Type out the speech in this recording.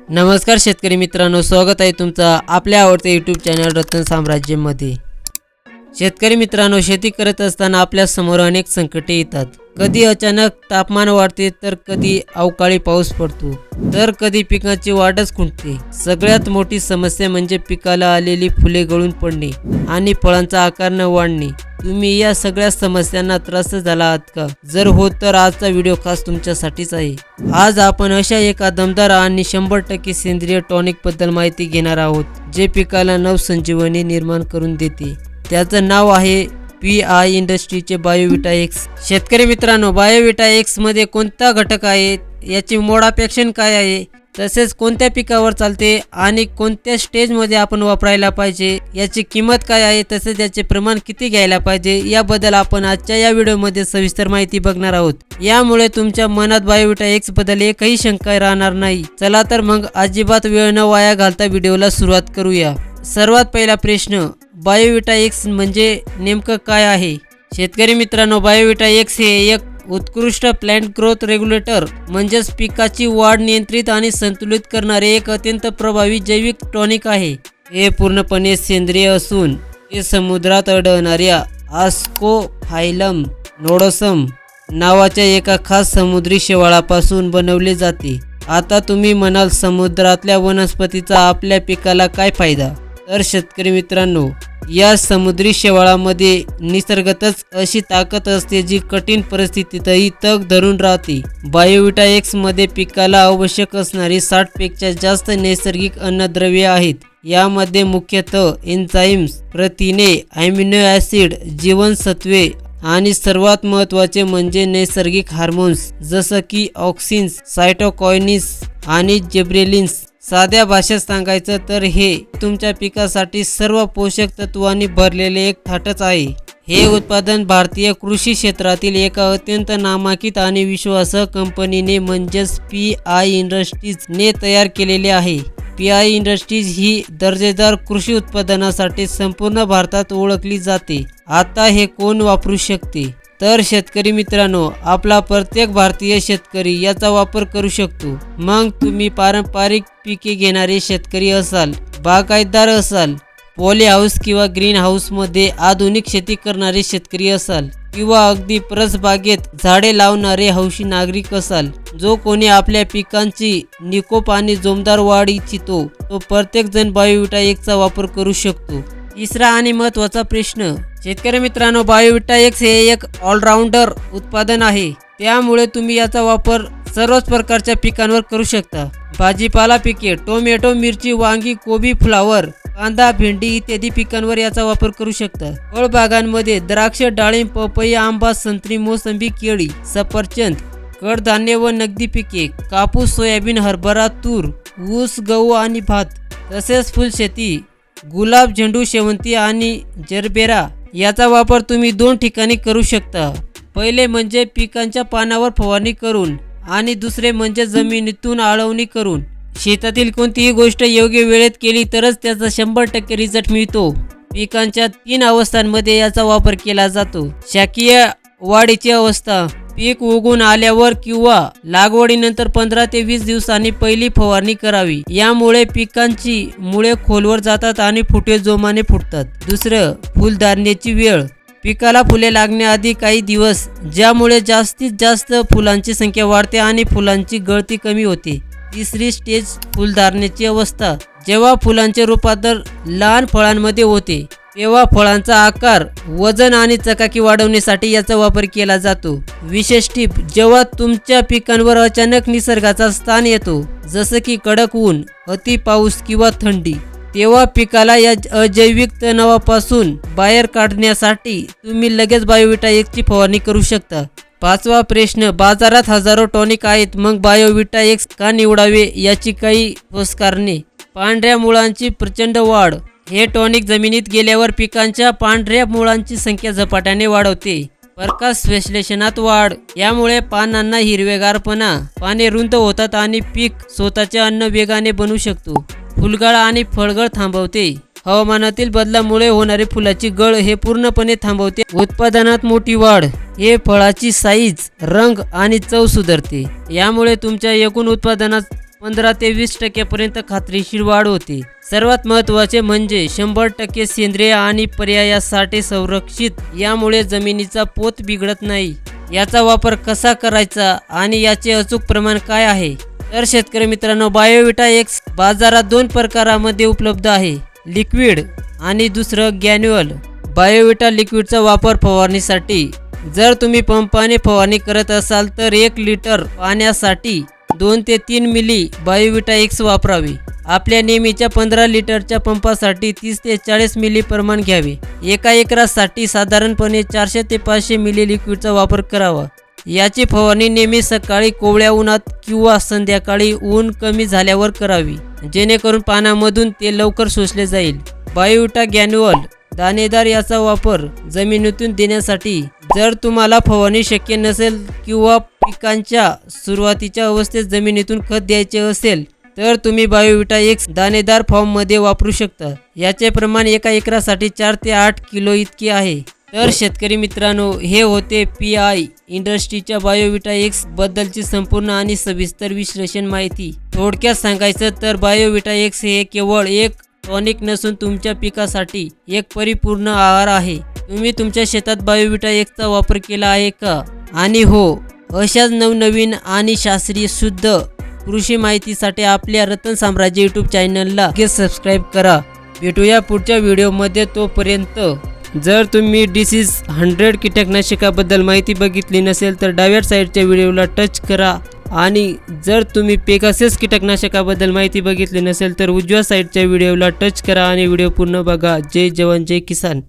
नमस्कार शेतकरी मित्रांनो, स्वागत आहे तुमचं आपल्या आवडत्या यूट्यूब चॅनल रत्न साम्राज्यमध्ये। शेतकरी मित्रांनो, शेती करत असताना आपल्या समोर अनेक संकटे येतात। कधी अचानक तापमान वाढते, तर कधी अवकाळी पाऊस पडतो, तर कधी पिकांची वाढच खुंटते। सगळ्यात मोठी समस्या म्हणजे पिकाला आलेली फुले गळून पडणे आणि फळांचा आकार न वाढणे। तुम्ही या सगळ्या समस्यांना त्रस्त झाला आहात का? जर हो तर आजचा व्हिडिओ खास तुमच्यासाठीच आहे। आज आपण अशा एका दमदार आणि 100% सेंद्रिय टॉनिक बद्दल माहिती घेणार आहोत, जे पिकाला नवसंजीवनी निर्माण करून देते। त्याचं नाव आहे PI इंडस्ट्रीचे बायोविटा एक्स। शेतकरी मित्रांनो, बायोविटा एक्स मध्ये कोणता घटक आहे, याची मोड ऑफ ॲक्शन काय आहे, तसेच कोणत्या पिकावर चालते आणि कोणत्या स्टेजमध्ये आपण वापरायला पाहिजे, याची किंमत काय आहे, तसेच याचे प्रमाण किती घ्यायला पाहिजे, याबद्दल आपण आजच्या या व्हिडिओमध्ये सविस्तर माहिती बघणार आहोत। यामुळे तुमच्या मनात बायोविटा एक्स बद्दल एकही शंका राहणार नाही। चला तर मग अजिबात वेळ न वाया घालता व्हिडिओला सुरुवात करूया। सर्वात पहिला प्रश्न, बायोविटा एक्स म्हणजे नेमकं काय आहे? शेतकरी मित्रांनो, बायोविटा एक्स हे एक उत्कृष्ट प्लांट ग्रोथ रेग्युलेटर म्हणजेच पिकाची वाढ नियंत्रित आणि संतुलित करणारे एक अत्यंत प्रभावी जैविक टॉनिक आहे। हे पूर्णपणे सेंद्रिय असून ते समुद्रात आढळणाऱ्या आस्कोफायलम नोडोसम नावाच्या एका खास समुद्री शेवाळापासून बनवले जाते। आता तुम्ही म्हणाल, समुद्रातल्या वनस्पतीचा आपल्या पिकाला काय फायदा? तर शेतकरी मित्रांनो, या समुद्री शेवाळामध्ये निसर्गातच अशी ताकद असते जी कठीण परिस्थितीतही तग धरून राहते। बायोविटा एक्स मध्ये पिकाला आवश्यक असणारी 60 पेक्षा जास्त नैसर्गिक अन्नद्रव्ये आहेत। यामध्ये मुख्यतः एन्झाईम्स, प्रथिने, अॅमिनो ॲसिड, जीवनसत्वे आणि सर्वात महत्त्वाचे म्हणजे नैसर्गिक हार्मोन्स जसं की ऑक्सिन्स, सायटोकायनिन्स आणि जिब्रेलिन्स। साध्या भाषेत सांगायचं तर हे तुमच्या पिकासाठी सर्व पोषक तत्वांनी भरलेले एक थाटच आहे। हे उत्पादन भारतीय कृषी क्षेत्रातील एका अत्यंत नामांकित आणि विश्वासार्ह कंपनीने म्हणजेच PI इंडस्ट्रीज ने तयार केलेले आहे। PI इंडस्ट्रीज ही दर्जेदार कृषी उत्पादनासाठी संपूर्ण भारतात ओळखली जाते। आता हे कोण वापरू शकते? तर शेतकरी मित्रांनो, आपला प्रत्येक भारतीय शेतकरी याचा वापर करू शकतो। मग तुम्ही पारंपरिक पिके घेणारे शेतकरी असाल, बागायतदार असाल, पॉली हाऊस किंवा ग्रीन हाऊसमध्ये आधुनिक शेती करणारे शेतकरी असाल, किंवा अगदी परसबागेत झाडे लावणारे हौशी नागरिक असाल, जो कोणी आपल्या पिकांची निकोप आणि जोमदार वाढ इच्छितो, तो प्रत्येक जण बायोविटा एक्सचा वापर करू शकतो। तिसरा आणि महत्त्वाचा प्रश्न, शेतकरी मित्रांनो, बायोविटा एक्स हे एक ऑलराऊंडर उत्पादन आहे। त्यामुळे तुम्ही याचा वापर सर्वच प्रकारच्या पिकांवर करू शकता। भाजीपाला पिके, टोमॅटो, मिरची, वांगी, कोबी, फ्लावर, कांदा, भेंडी इत्यादी पिकांवर याचा वापर करू शकता। फळबागांमध्ये द्राक्ष, डाळिंब, पपई, आंबा, संत्री, मोसंबी, केळी, सफरचंद, कडधान्य व नगदी पिके, कापूस, सोयाबीन, हरभरा, तूर, ऊस, गहू आणि भात, तसेच फुलशेती, गुलाब, झेंडू, शेवंती आणि जरबेरा याचा वापर तुम्ही 2 ठिकाणी करू शकता। पहिले म्हणजे पिकांच्या पानावर फवारणी करून आणि दुसरे म्हणजे जमिनीतून आळवणी करून। शेतातील कोणतीही गोष्ट योग्य वेळेत केली तरच त्याचा 100% रिझल्ट मिळतो। पिकांच्या 3 अवस्थांमध्ये याचा वापर केला जातो। शाकीय वाढीची अवस्था, पीक उगवून आल्यावर किंवा लागवडीनंतर 15 ते 20 दिवसांनी पहिली फवारणी करावी। यामुळे पिकांची मुळे खोलवर जातात आणि फुटे जोमाने फुटतात। दुसरं, फुलधारणेची वेळ, पिकाला फुले लागण्याआधी काही दिवस, ज्यामुळे जास्तीत जास्त फुलांची संख्या वाढते आणि फुलांची गळती कमी होते। तिसरी स्टेज, फुलधारणेची अवस्था, जेव्हा फुलांचे रूपांतर लहान फळांमध्ये होते, तेव्हा फळांचा आकार, वजन आणि चकाकी वाढवण्यासाठी याचा वापर केला जातो। विशेष टीप, जेव्हा तुमच्या पिकांवर अचानक निसर्गाचा स्थान येतो, जसं की कडक ऊन, अति पाऊस किंवा थंडी, तेव्हा पिकाला या अजैविक तणावापासून बाहेर काढण्यासाठी तुम्ही लगेच बायोविटा एक्सची फवारणी करू शकता। 5वा प्रश्न, बाजारात हजारो टॉनिक आहेत, मग बायोविटा एक्स का निवडावे? याची काही ठोस कारणे. पांढऱ्या मुळांची प्रचंड वाढ, हे टॉनिक जमिनीत गेल्यावर पिकांच्या पांढऱ्या मुळांची संख्या झपाट्याने वाढवते। प्रकाश संश्लेषणात वाढ, यामुळे पानांना हिरवेगारपणा, पाने रुंद होतात आणि पीक स्वतःचे अन्न वेगाने बनवू शकतो। फुलगळ आणि फळगळ थांबवते, हवामानातील बदलामुळे होणारी फुलाची गळ हे पूर्णपणे थांबवते। उत्पादनात मोठी वाढ, हे फळाची साईज, रंग आणि चव सुधारते। यामुळे तुमच्या एकूण उत्पादनात 15 ते 20% खात्रीशीर वाढ होते. सर्वात महत्त्वाचे म्हणजे 100% सेंद्रिय आणि पर्यायासाठी संरक्षित. यामुळे जमिनीचा पोत बिघडत नाही. याचा वापर कसा करायचा आणि याचे अचूक प्रमाण काय आहे? तर शेतकरी मित्रांनो, बायोविटा एक्स बाजारात 2 प्रकारामध्ये उपलब्ध आहे, लिक्विड आणि दुसरं गॅन्युअल. बायोविटा लिक्विडचा वापर फवारणीसाठी. जर तुम्ही पंपाने फवारणी करत असाल तर 1 लिटर पाण्यासाठी 2 ते 3 मिली बायोविटा एक्स वापरावे. आपल्या नेहमीच्या 15 लिटरच्या पंपासाठी 30 ते 40 मिली प्रमाण घ्यावे. एका एकरासाठी साधारणपणे 400 ते 500 मिली लिक्विडचा वापर करावा. याची फवारणी नेहमी सकाळी कोवळ्या उन्हात किंवा संध्याकाळी ऊन कमी झाल्यावर करावी, जेणेकरून पानामधून ते लवकर शोषले जाईल. बायोविटा गॅन्युअल दाणेदार. याचा वापर जमिनीतून देण्यासाठी. जर तुम्हाला फवारणी शक्य नसेल किंवा पिकांच्या सुरुवातीच्या अवस्थेत जमिनीतून खत द्यायचे असेल तर तुम्ही बायोविटा एक्स दाणेदार फॉर्ममध्ये वापरू शकता. याचे प्रमाण एका एकरासाठी 4 ते 8 किलो इतके आहे. तर शेतकरी मित्रांनो, हे होते PI इंडस्ट्रीच्या बायोविटा एक्स बद्दलची संपूर्ण आणि सविस्तर विश्लेषण माहिती. थोडक्यात सांगायचं तर बायोविटा एक्स हे केवळ एक टॉनिक नसून तुमच्या पिकासाठी एक परिपूर्ण आहार आहे. तुम्ही तुमच्या शेतात बायोविटा एक्सचा वापर केला आहे का? आणि हो, अशाच नवनवीन आणि शास्त्रीय शुद्ध कृषी माहितीसाठी आपल्या रतन साम्राज्य यूट्यूब चॅनलला सबस्क्राईब करा. भेटूया पुढच्या व्हिडिओमध्ये. तोपर्यंत जर तुम्ही डिसीज 100 कीटकनाशकाबद्दल माहिती बघितली नसेल तर डाव्या साईडच्या व्हिडिओला टच करा. आणि जर तुम्ही पेगासस कीटकनाशकाबद्दल माहिती बघितली नसेल तर उजव्या साईडच्या व्हिडिओला टच करा आणि व्हिडिओ पूर्ण बघा. जय जवान जय किसान.